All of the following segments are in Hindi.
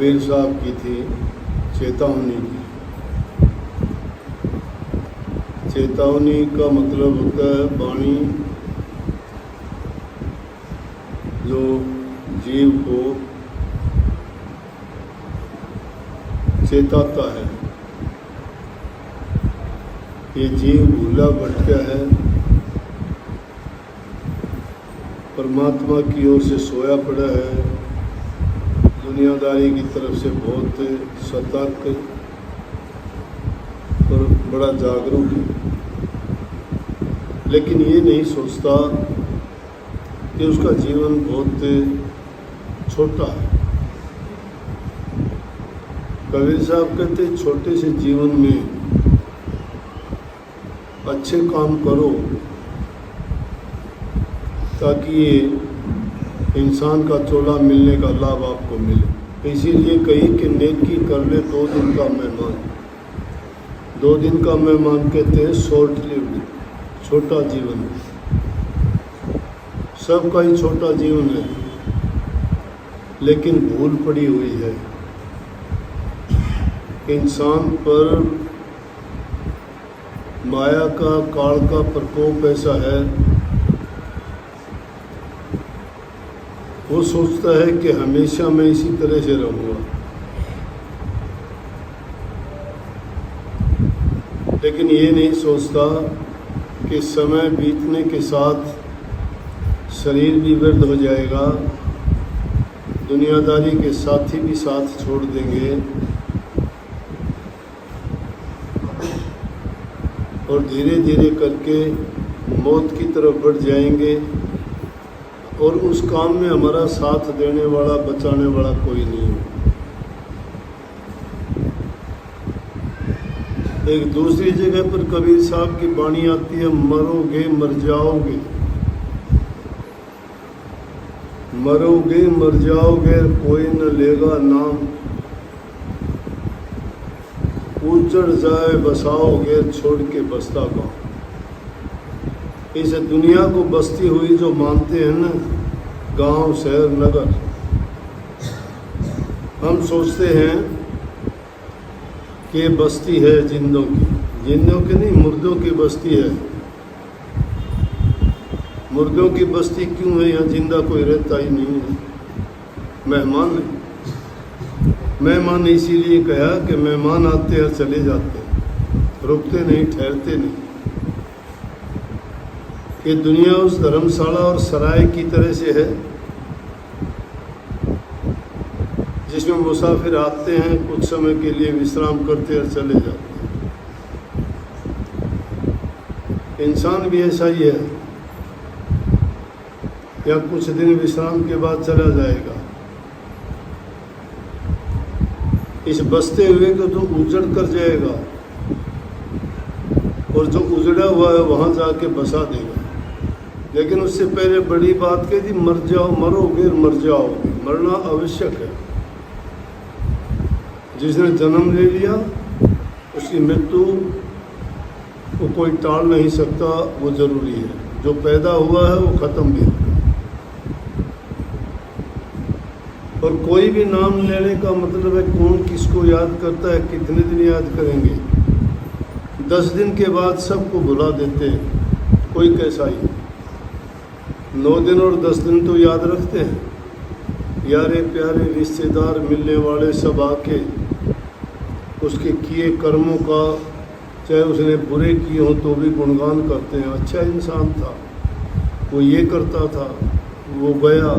कबीर साहब की थी चेतावनी की। चेतावनी का मतलब होता है वाणी जो जीव को चेताता है। ये जीव भूला भटका है, परमात्मा की ओर से सोया पड़ा है, दुनियादारी की तरफ से बहुत सतर्क और बड़ा जागरूक है, लेकिन ये नहीं सोचता कि उसका जीवन बहुत छोटा है। कबीर साहब कहते छोटे से जीवन में अच्छे काम करो ताकि ये इंसान का चोला मिलने का लाभ आपको मिले। इसीलिए कही कि नेकी कर ले 2 दिन का मेहमान। 2 दिन का मेहमान कहते हैं शॉर्ट लिव्ड, छोटा जीवन। सबका ही छोटा जीवन है, लेकिन भूल पड़ी हुई है। इंसान पर माया का, काल का प्रकोप ऐसा है, वो सोचता है कि हमेशा मैं इसी तरह से रहूँगा, लेकिन ये नहीं सोचता कि समय बीतने के साथ शरीर भी वृद्ध हो जाएगा, दुनियादारी के साथी भी साथ छोड़ देंगे और धीरे धीरे करके मौत की तरफ बढ़ जाएंगे और उस काम में हमारा साथ देने वाला, बचाने वाला कोई नहीं है। एक दूसरी जगह पर कबीर साहब की वाणी आती है, मरोगे मर जाओगे, मरोगे मर जाओगे, कोई न लेगा नाम, उजड़ जाए बसाओगे, छोड़ के बसता गाँव। इस दुनिया को बसती हुई जो मानते हैं ना, गांव, शहर, नगर, हम सोचते हैं कि ये बस्ती है जिंदों की नहीं, मुर्दों की बस्ती है। मुर्दों की बस्ती क्यों है? यहाँ जिंदा कोई रहता ही नहीं है, मेहमान है। मेहमान इसीलिए कहा कि मेहमान आते हैं चले जाते हैं, रुकते नहीं, ठहरते नहीं। ये दुनिया उस धर्मशाला और सराय की तरह से है जिसमें मुसाफिर आते हैं, कुछ समय के लिए विश्राम करते और चले जाते हैं। इंसान भी ऐसा ही है, या कुछ दिन विश्राम के बाद चला जाएगा। इस बसते हुए को तो उजड़ कर जाएगा और जो उजड़ा हुआ है वहाँ जाके बसा देगा। लेकिन उससे पहले बड़ी बात कह दी, मर जाओ, मरोगे मर जाओगे। मरना आवश्यक है। जिसने जन्म ले लिया उसकी मृत्यु को कोई टाल नहीं सकता, वो जरूरी है। जो पैदा हुआ है वो खत्म भी है। और कोई भी नाम लेने का मतलब है कौन किसको याद करता है, कितने दिन याद करेंगे। 10 दिन के बाद सबको भुला देते हैं, कोई कैसा ही। 9 दिन और 10 दिन तो याद रखते हैं। यारे प्यारे रिश्तेदार, मिलने वाले सब आके उसके किए कर्मों का, चाहे उसने बुरे किए हों तो भी गुणगान करते हैं। अच्छा इंसान था, वो ये करता था, वो गया।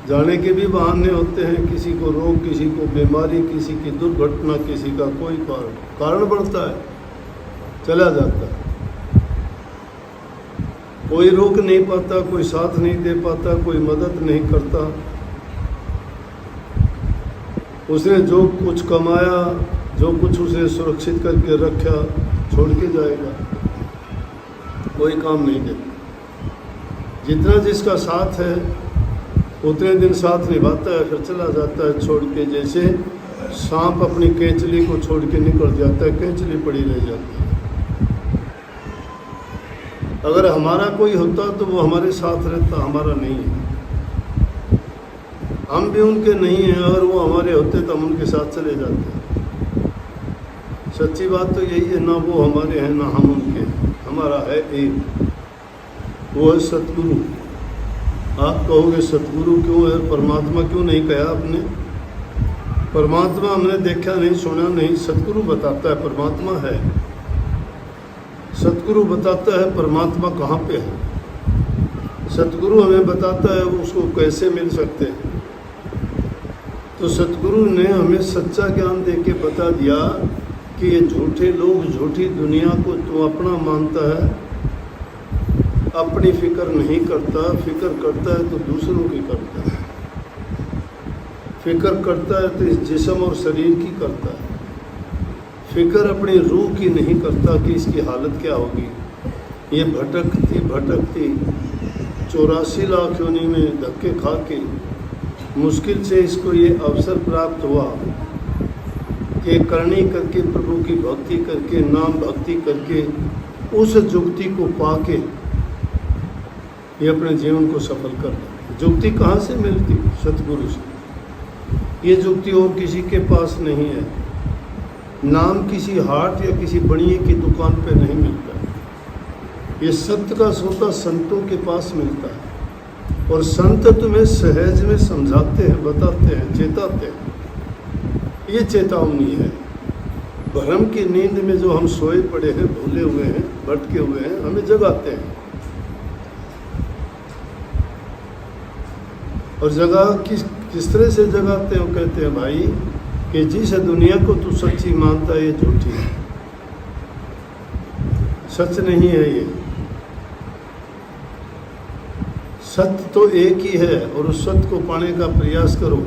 जाने के भी बहाने होते हैं, किसी को रोग, किसी को बीमारी, किसी की दुर्घटना, किसी का कोई कारण बढ़ता है, चला जाता है। कोई रोक नहीं पाता, कोई साथ नहीं दे पाता, कोई मदद नहीं करता। उसने जो कुछ कमाया, जो कुछ उसने सुरक्षित करके रखा, छोड़ के जाएगा, कोई काम नहीं देता। जितना जिसका साथ है उतने दिन साथ निभाता है, फिर चला जाता है छोड़ के। जैसे सांप अपनी केंचली को छोड़ के निकल जाता है, केंचली पड़ी रह जाती है। अगर हमारा कोई होता तो वो हमारे साथ रहता, हमारा नहीं है। हम भी उनके नहीं हैं, अगर वो हमारे होते तो हम उनके साथ चले जाते। सच्ची बात तो यही है, ना वो हमारे हैं ना हम उनके, हमारा है एक, वो है सतगुरु। आप कहोगे सतगुरु क्यों है, परमात्मा क्यों नहीं कहा आपने? परमात्मा हमने देखा नहीं, सुना नहीं, सतगुरु बताता है परमात्मा है। सतगुरु बताता है परमात्मा कहाँ पे है। सतगुरु हमें बताता है उसको कैसे मिल सकते हैं। तो सतगुरु ने हमें सच्चा ज्ञान दे के बता दिया कि ये झूठे लोग, झूठी दुनिया को तू अपना मानता है, अपनी फिक्र नहीं करता, फिक्र करता है तो दूसरों की करता है, फिक्र करता है तो इस जिस्म और शरीर की करता है, फिक्र अपनी रूह की नहीं करता कि इसकी हालत क्या होगी। ये भटकती भटकती 84 लाख योनि में धक्के खा के मुश्किल से इसको ये अवसर प्राप्त हुआ कि करनी करके, प्रभु की भक्ति करके, नाम भक्ति करके, उस जुक्ति को पाके ये अपने जीवन को सफल कर ले। जुक्ति कहाँ से मिलती? सतगुरु से। ये जुक्ति और किसी के पास नहीं है। नाम किसी हाट या किसी बनिए की दुकान पे नहीं मिलता। ये सत्य का सोता संतों के पास मिलता है, और संत तुम्हें सहज में समझाते हैं, बताते हैं, चेताते हैं। ये चेतावनी है। भ्रम की नींद में जो हम सोए पड़े हैं, भूले हुए हैं, भटके हुए हैं, हमें जगाते हैं। और जगा किस तरह से जगाते हैं? वो कहते हैं भाई कि जिस दुनिया को तू सच्ची मानता है ये झूठी है, सच नहीं है। ये सत्य तो एक ही है, और उस सत्य को पाने का प्रयास करो।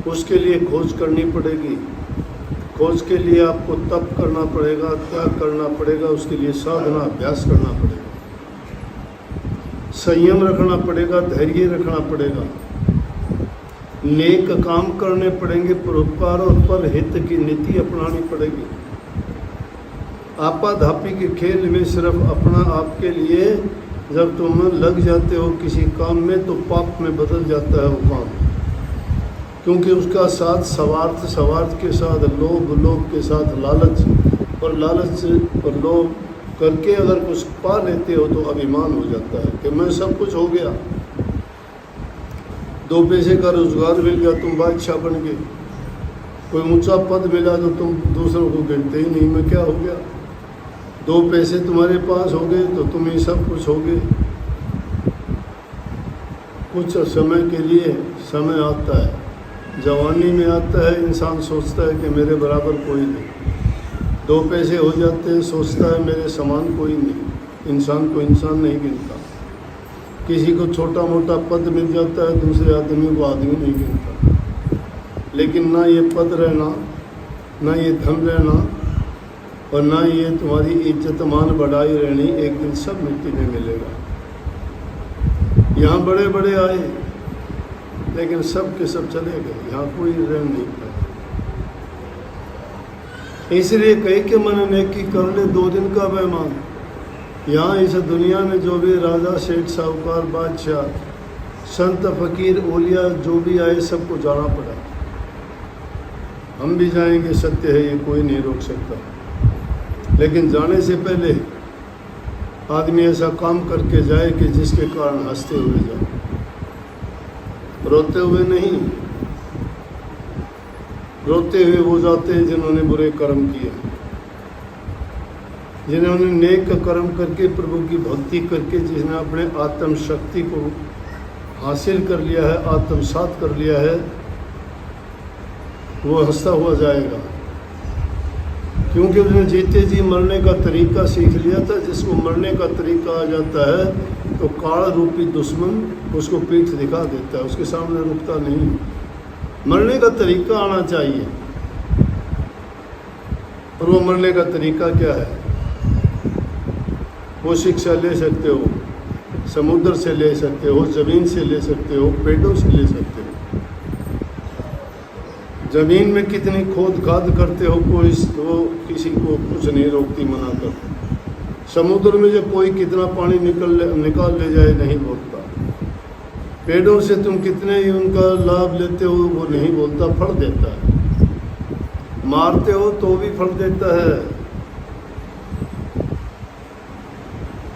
उसके लिए खोज करनी पड़ेगी। खोज के लिए आपको तप करना पड़ेगा, त्याग करना पड़ेगा, उसके लिए साधना अभ्यास करना पड़ेगा, संयम रखना पड़ेगा, धैर्य रखना पड़ेगा, नेक काम करने पड़ेंगे, परोपकार और पर हित की नीति अपनानी पड़ेगी। आपाधापी के खेल में सिर्फ अपना आपके लिए जब तुम लग जाते हो किसी काम में, तो पाप में बदल जाता है वो काम, क्योंकि उसका साथ स्वार्थ के साथ लोभ के साथ लालच, और लालच और लोभ करके अगर कुछ पा लेते हो तो अभिमान हो जाता है कि मैं सब कुछ हो गया। 2 पैसे का रोजगार मिल गया, तुम बादशाह बन गए। कोई ऊंचा पद मिला तो तुम दूसरों को गिनते ही नहीं, मैं क्या हो गया। 2 पैसे तुम्हारे पास हो गए तो तुम ही सब कुछ हो गए। कुछ समय के लिए समय आता है, जवानी में आता है, इंसान सोचता है कि मेरे बराबर कोई नहीं। 2 पैसे हो जाते हैं, सोचता है मेरे समान कोई नहीं। इंसान को इंसान नहीं गिनता। किसी को छोटा मोटा पद मिल जाता है, दूसरे आदमी को आदमी नहीं गिनता। लेकिन ना ये पद रहना, ना ये धन रहना, और ना ये तुम्हारी इज्जत मान बढ़ाई रहनी, एक दिन सब मिट्टी में मिलेगा। यहाँ बड़े बड़े आए लेकिन सब के सब चले गए, यहाँ कोई रह नहीं पाया। इसलिए कहीं के मन नेकी कर ले 2 दिन का बेईमान। यहाँ इस दुनिया में जो भी राजा, सेठ, साहूकार, बादशाह, संत, फकीर, ओलिया जो भी आए, सबको जाना पड़ा। हम भी जाएंगे, सत्य है, ये कोई नहीं रोक सकता। लेकिन जाने से पहले आदमी ऐसा काम करके जाए कि जिसके कारण हंसते हुए जाए, रोते हुए नहीं। रोते हुए वो जाते हैं जिन्होंने बुरे कर्म किए, जिन्होंने नेक कर्म करके, प्रभु की भक्ति करके, जिसने अपने आत्म शक्ति को हासिल कर लिया है, आत्मसात कर लिया है, वो हंसता हुआ जाएगा। क्योंकि उसने जीते जी मरने का तरीका सीख लिया था। जिसको मरने का तरीका आ जाता है तो काल रूपी दुश्मन उसको पीठ दिखा देता है, उसके सामने रुकता नहीं। मरने का तरीका आना चाहिए। और वो मरने का तरीका क्या है? वो शिक्षा ले सकते हो, समुद्र से ले सकते हो, ज़मीन से ले सकते हो, पेड़ों से ले सकते हो। ज़मीन में कितनी खोद खाद करते हो, कोई वो किसी को कुछ नहीं रोकती, मना कर। समुद्र में जो कोई कितना पानी निकाल ले जाए नहीं बोलता। पेड़ों से तुम कितने ही उनका लाभ लेते हो वो नहीं बोलता, फल देता है। मारते हो तो भी फल देता है।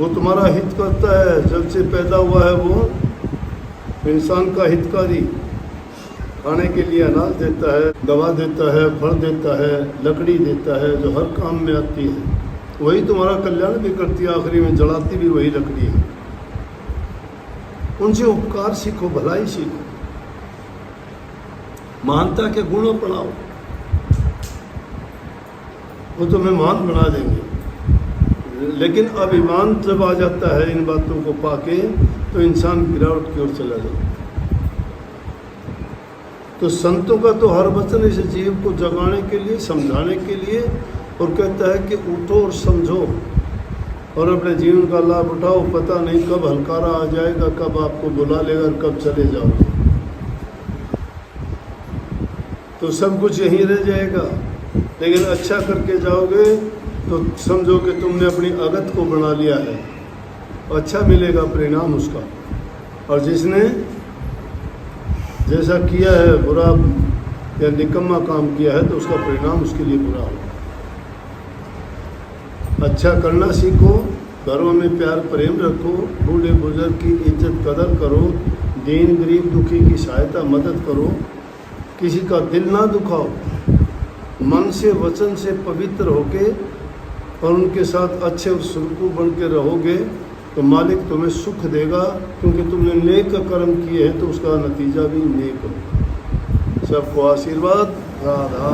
वो तुम्हारा हित करता है। जब से पैदा हुआ है वो इंसान का हितकारी। खाने के लिए अनाज देता है, दवा देता है, फल देता है, लकड़ी देता है जो हर काम में आती है। वही तुम्हारा कल्याण भी करती है, आखिरी में जलाती भी वही लकड़ी है। उनसे उपकार सीखो, भलाई सीखो, महानता के गुणों अपनाओ, वो तुम्हें महान बना देंगे। लेकिन अभिमान जब आ जाता है इन बातों को पाके तो इंसान गिरावट की ओर चला जाता है। तो संतों का तो हर वचन इस जीव को जगाने के लिए, समझाने के लिए, और कहता है कि उठो और समझो और अपने जीवन का लाभ उठाओ। पता नहीं कब हलकारा आ जाएगा, कब आपको बुला लेगा और कब चले जाओगे। तो सब कुछ यहीं रह जाएगा। लेकिन अच्छा करके जाओगे तो समझो कि तुमने अपनी अगत को बना लिया है, अच्छा मिलेगा परिणाम उसका। और जिसने जैसा किया है बुरा या निकम्मा काम किया है तो उसका परिणाम उसके लिए बुरा होगा। अच्छा करना सीखो, घरों में प्यार प्रेम रखो, बूढ़े बुजुर्ग की इज्जत कदर करो, दीन गरीब दुखी की सहायता मदद करो, किसी का दिल ना दुखाओ, मन से वचन से पवित्र होके और उनके साथ अच्छे और सुरखू बन के रहोगे तो मालिक तुम्हें सुख देगा, क्योंकि तुमने नेक कर्म किए हैं तो उसका नतीजा भी नेक हो। सबको आशीर्वाद। राधा।